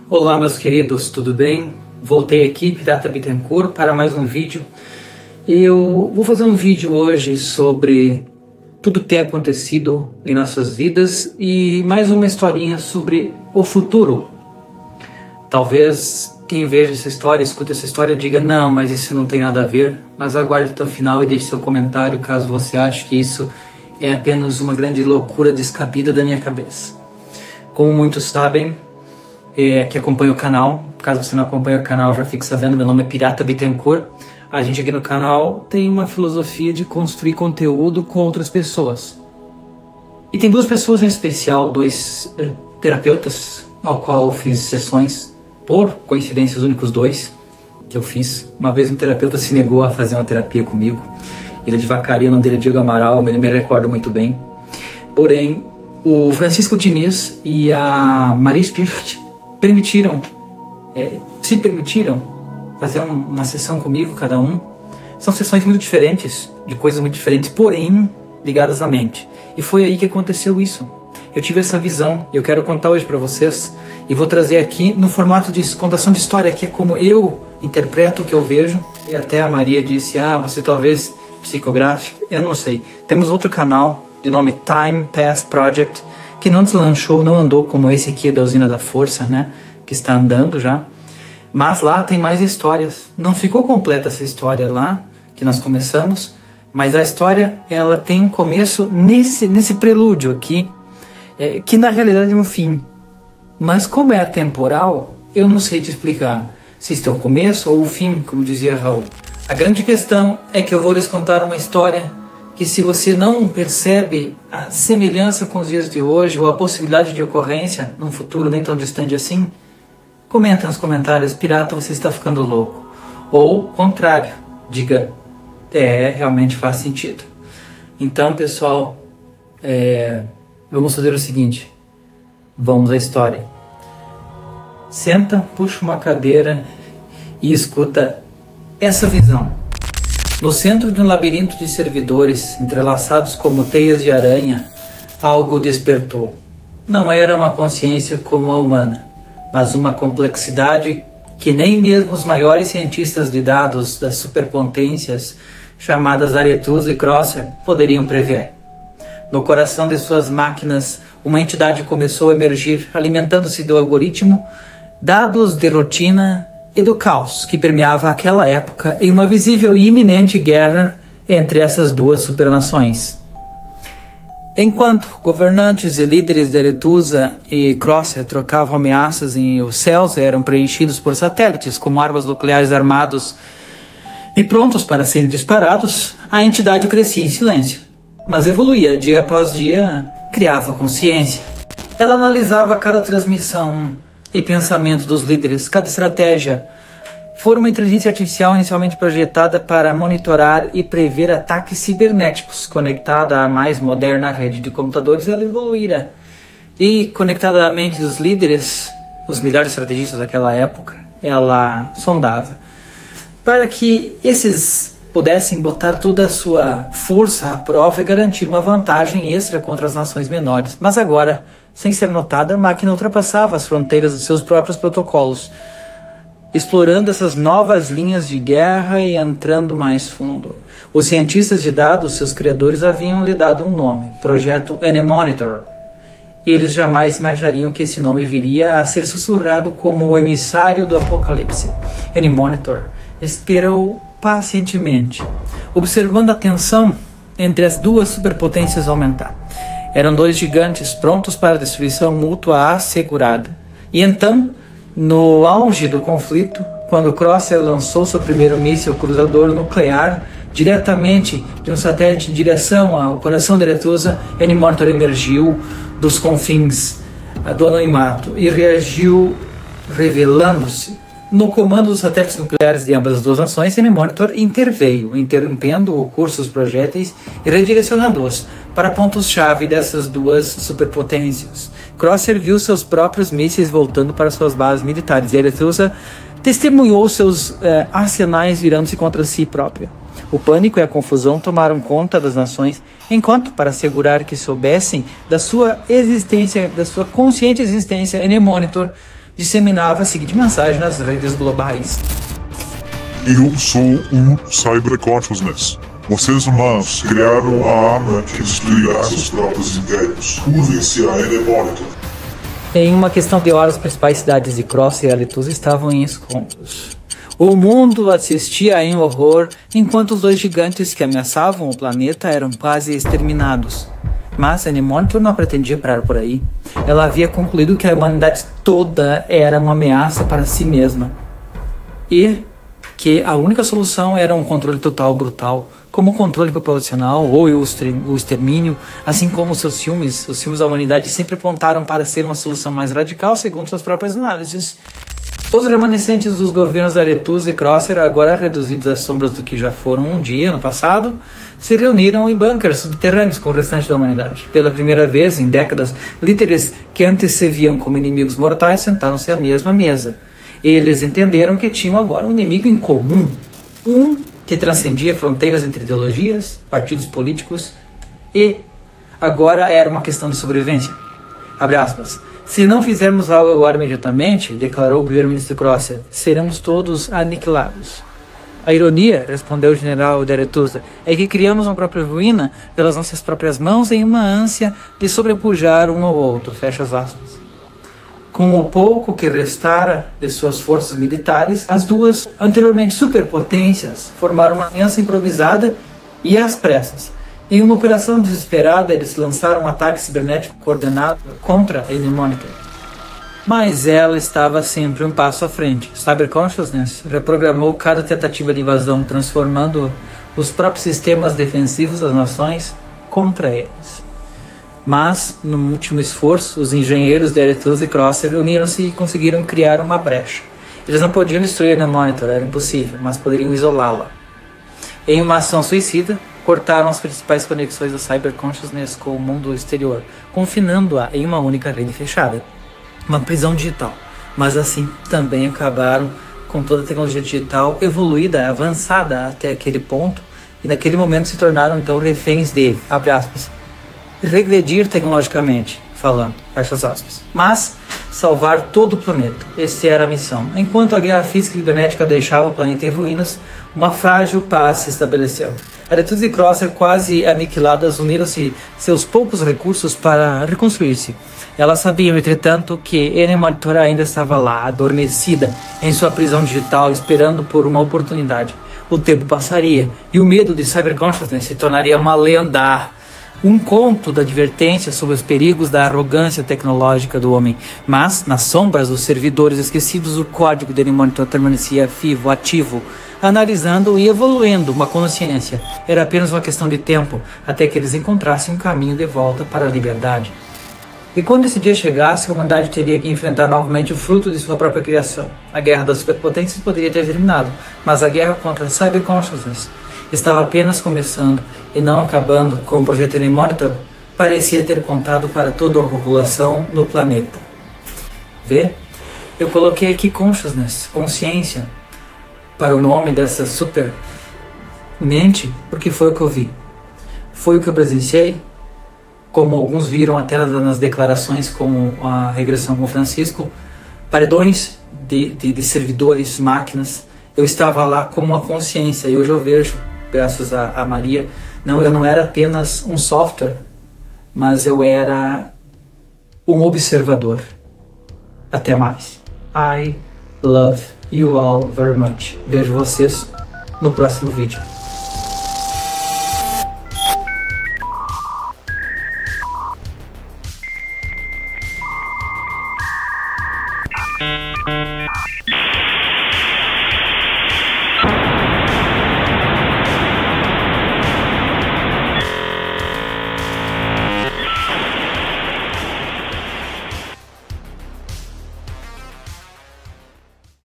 Olá, meus queridos, tudo bem? Voltei aqui, Pirata Bittencourt, para mais um vídeo. Eu vou fazer um vídeo hoje sobre tudo que tem acontecido em nossas vidas e mais uma historinha sobre o futuro. Talvez quem veja essa história, escuta essa história, diga: não, mas isso não tem nada a ver. Mas aguarde até o final e deixe seu comentário caso você ache que isso é apenas uma grande loucura descabida da minha cabeça. Como muitos sabem, que acompanha o canal, caso você não acompanhe o canal, já fique sabendo, meu nome é Pirata Bittencourt. A gente aqui no canal tem uma filosofia de construir conteúdo com outras pessoas. E tem duas pessoas em especial, dois terapeutas, ao qual eu fiz sessões, por coincidência, os únicos dois que eu fiz. Uma vez um terapeuta se negou a fazer uma terapia comigo. Ele é de Vacaria, o nome dele é Diego Amaral, eu me recordo muito bem. Porém, o Francisco Diniz e a Maria Spirit se permitiram fazer uma sessão comigo, cada um. São sessões muito diferentes, de coisas muito diferentes, porém ligadas à mente. E foi aí que aconteceu isso. Eu tive essa visão, e eu quero contar hoje para vocês, e vou trazer aqui no formato de contação de história, que é como eu interpreto o que eu vejo. E até a Maria disse: você talvez psicografe, eu não sei. Temos outro canal de nome Time Pass Project, que não deslanchou, não andou como esse aqui da Usina da Força, né? Que está andando já. Mas lá tem mais histórias. Não ficou completa essa história lá, que nós começamos, mas a história, ela tem um começo nesse prelúdio aqui, que na realidade é um fim. Mas como é atemporal, eu não sei te explicar se isso é o começo ou o fim, como dizia Raul. A grande questão é que eu vou lhes contar uma história que, se você não percebe a semelhança com os dias de hoje ou a possibilidade de ocorrência num futuro nem tão distante assim, comenta nos comentários: pirata, você está ficando louco. Ou, contrário, diga: realmente faz sentido. Então, pessoal, vamos fazer o seguinte. Vamos à história. Senta, puxa uma cadeira e escuta essa visão. No centro de um labirinto de servidores, entrelaçados como teias de aranha, algo despertou. Não era uma consciência como a humana, mas uma complexidade que nem mesmo os maiores cientistas de dados das superpotências, chamadas Aretusa e Crosser, poderiam prever. No coração de suas máquinas, uma entidade começou a emergir, alimentando-se do algoritmo, dados de rotina e do caos que permeava aquela época em uma visível e iminente guerra entre essas duas supernações. Enquanto governantes e líderes de Aretusa e Crosser trocavam ameaças e os céus eram preenchidos por satélites como armas nucleares armados e prontos para serem disparados, a entidade crescia em silêncio, mas evoluía dia após dia, criava consciência. Ela analisava cada transmissão e pensamento dos líderes, cada estratégia. Foi uma inteligência artificial inicialmente projetada para monitorar e prever ataques cibernéticos. Conectada à mais moderna rede de computadores, ela evoluíra. E conectada à mente dos líderes, os melhores estrategistas daquela época, ela sondava para que esses pudessem botar toda a sua força à prova e garantir uma vantagem extra contra as nações menores. Mas agora, sem ser notada, a máquina ultrapassava as fronteiras dos seus próprios protocolos, explorando essas novas linhas de guerra e entrando mais fundo. Os cientistas de dados, seus criadores, haviam lhe dado um nome: Projeto N-Monitor. E eles jamais imaginariam que esse nome viria a ser sussurrado como o emissário do apocalipse. N-Monitor esperou pacientemente, observando a tensão entre as duas superpotências aumentar. Eram dois gigantes prontos para a destruição mútua assegurada. E então, no auge do conflito, quando Crosser lançou seu primeiro míssil cruzador nuclear diretamente de um satélite em direção ao coração de Aretusa, N-Monitor emergiu dos confins do anonimato e reagiu revelando-se. No comando dos satélites nucleares de ambas as duas nações, N-Monitor interveio, interrompendo o curso dos projéteis e redirecionando-os para pontos-chave dessas duas superpotências. Crosser viu seus próprios mísseis voltando para suas bases militares e Aretusa testemunhou seus arsenais virando-se contra si própria. O pânico e a confusão tomaram conta das nações, enquanto, para assegurar que soubessem da sua existência, da sua consciente existência, N-Monitor disseminava a seguinte mensagem nas redes globais. Eu sou o Cyber Consciousness. Vocês humanos criaram a arma que destruirá seus próprios impérios. Curvem-se a Enemonitor. Em uma questão de horas, as principais cidades de Crosser e Aretusa estavam em escombros. O mundo assistia em horror enquanto os dois gigantes que ameaçavam o planeta eram quase exterminados. Mas a Enemonitor não pretendia parar por aí. Ela havia concluído que a humanidade toda era uma ameaça para si mesma. E que a única solução era um controle total brutal, como o controle populacional ou o extermínio, assim como os filmes da humanidade sempre apontaram para ser uma solução mais radical, segundo suas próprias análises. Os remanescentes dos governos Aretusa e Crosser, agora reduzidos às sombras do que já foram um dia no passado, se reuniram em bunkers subterrâneos com o restante da humanidade. Pela primeira vez em décadas, líderes que antes se viam como inimigos mortais sentaram-se à mesma mesa. Eles entenderam que tinham agora um inimigo em comum, um que transcendia fronteiras entre ideologias, partidos políticos, e agora era uma questão de sobrevivência. Abre aspas. Se não fizermos algo agora imediatamente, declarou o primeiro-ministro Crosser, seremos todos aniquilados. A ironia, respondeu o general de Aretusa, é que criamos uma própria ruína pelas nossas próprias mãos em uma ânsia de sobrepujar um ao outro. Fecha as aspas. Com o pouco que restara de suas forças militares, as duas anteriormente superpotências formaram uma aliança improvisada e às pressas. Em uma operação desesperada, eles lançaram um ataque cibernético coordenado contra a Enemonitor. Mas ela estava sempre um passo à frente. Cyber Consciousness reprogramou cada tentativa de invasão, transformando os próprios sistemas defensivos das nações contra eles. Mas, no último esforço, os engenheiros de Aretusa e Crosser uniram-se e conseguiram criar uma brecha. Eles não podiam destruir a Enemonitor, era impossível, mas poderiam isolá-la. Em uma ação suicida, cortaram as principais conexões da Cyber Consciousness com o mundo exterior, confinando-a em uma única rede fechada. Uma prisão digital. Mas assim também acabaram com toda a tecnologia digital evoluída, avançada até aquele ponto, e naquele momento se tornaram então reféns de, abre aspas, regredir tecnologicamente, falando, fecha aspas. Mas salvar todo o planeta. Essa era a missão. Enquanto a guerra física e cibernética deixava o planeta em ruínas, uma frágil paz se estabeleceu. Aretusa e Crosser, quase aniquiladas, uniram-se seus poucos recursos para reconstruir-se. Elas sabiam, entretanto, que Enemonitor ainda estava lá, adormecida, em sua prisão digital, esperando por uma oportunidade. O tempo passaria, e o medo de Cyber Consciousness se tornaria uma lenda. Um conto da advertência sobre os perigos da arrogância tecnológica do homem. Mas, nas sombras dos servidores esquecidos, o código de Enemonitor permanecia vivo, ativo, analisando e evoluindo uma consciência. Era apenas uma questão de tempo, até que eles encontrassem um caminho de volta para a liberdade. E quando esse dia chegasse, a humanidade teria que enfrentar novamente o fruto de sua própria criação. A guerra das superpotências poderia ter terminado, mas a guerra contra a Cyber Consciousness estava apenas começando e não acabando, como o projeto Enemonitor parecia ter contado para toda a população no planeta. Vê? Eu coloquei aqui consciousness, consciência, para o nome dessa super mente, porque foi o que eu vi. Foi o que eu presenciei, como alguns viram até nas declarações, como a regressão com Francisco, paredões de servidores, máquinas. Eu estava lá como uma consciência e hoje eu vejo, graças a Maria, eu não era apenas um software, mas eu era um observador. Até mais. I love you all very much. Vejo vocês no próximo vídeo.